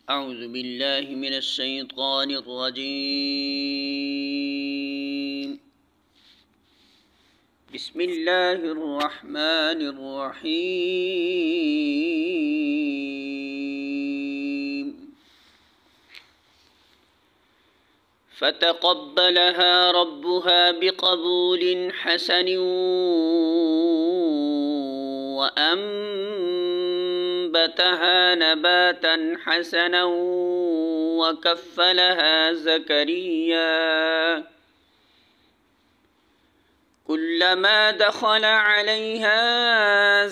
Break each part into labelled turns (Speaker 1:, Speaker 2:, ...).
Speaker 1: اعوذ باللہ من الشیطان الرجیم بسم اللہ الرحمن الرحیم فتقبلها ربها بقبول حسن وأنبتها نباتا حسنا وكفلها زكريا كلما دخل عليها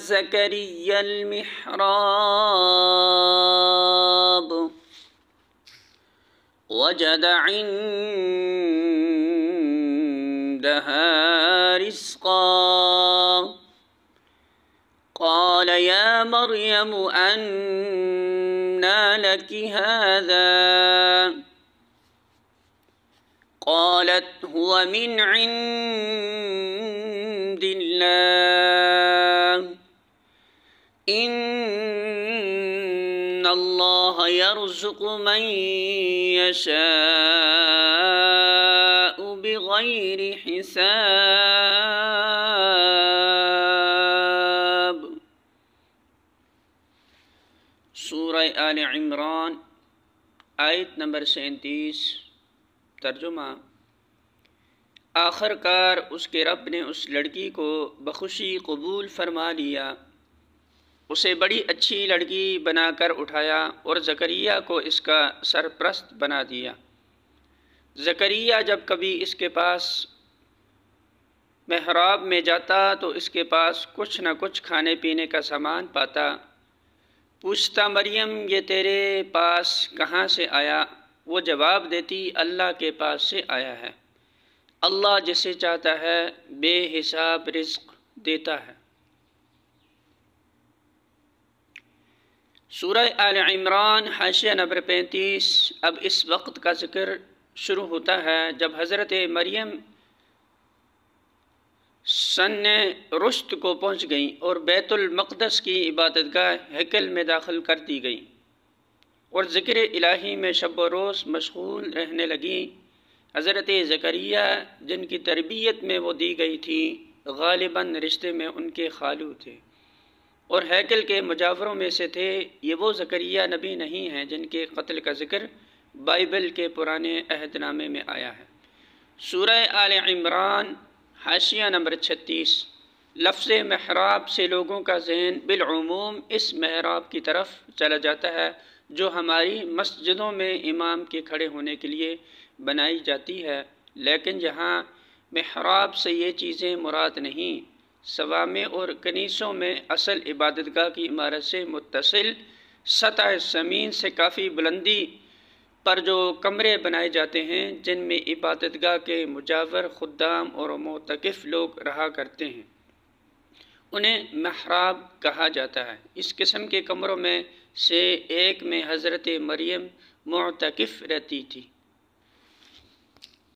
Speaker 1: زكريا المحراب وجد عندها رزقا قال يا مريم أنى لك هذا قالت هو من عند الله إن الله يرزق من يشاء بغير حساب۔ سورہ آل عمران آیت نمبر 37۔ ترجمہ: آخر کار اس کے رب نے اس لڑکی کو بخوشی قبول فرما لیا، اسے بڑی اچھی لڑکی بنا کر اٹھایا اور زکریا کو اس کا سرپرست بنا دیا۔ زکریا جب کبھی اس کے پاس محراب میں جاتا تو اس کے پاس کچھ نہ کچھ کھانے پینے کا سامان پاتا۔ پوچھتا، مریم یہ تیرے پاس کہاں سے آیا؟ وہ جواب دیتی، اللہ کے پاس سے آیا ہے، اللہ جسے چاہتا ہے بے حساب رزق دیتا ہے۔ سورہ آل عمران حاشیہ نمبر 35۔ اب اس وقت کا ذکر شروع ہوتا ہے جب حضرت مریم سن رشد کو پہنچ گئیں اور بیت المقدس کی عبادت گاہ ہیکل میں داخل کر دی گئیں اور ذکر الہی میں شب و روز مشغول رہنے لگیں۔ حضرت زکریا جن کی تربیت میں وہ دی گئی تھی غالباً رشتے میں ان کے خالو تھے اور ہیکل کے مجاوروں میں سے تھے۔ یہ وہ زکریا نبی نہیں ہیں جن کے قتل کا ذکر بائبل کے پرانے عہد نامے میں آیا ہے۔ سورہ آل عمران حاشیہ نمبر 36۔ لفظ محراب سے لوگوں کا ذہن بالعموم اس محراب کی طرف چلا جاتا ہے جو ہماری مسجدوں میں امام کے کھڑے ہونے کے لیے بنائی جاتی ہے، لیکن یہاں محراب سے یہ چیزیں مراد نہیں۔ صوامع اور کنیسوں میں اصل عبادت گاہ کی عمارت سے متصل سطح زمین سے کافی بلندی پر جو کمرے بنائے جاتے ہیں جن میں عبادت گاہ کے مجاور خدام اور معتکف لوگ رہا کرتے ہیں، انہیں محراب کہا جاتا ہے۔ اس قسم کے کمروں میں سے ایک میں حضرت مریم معتکف رہتی تھی۔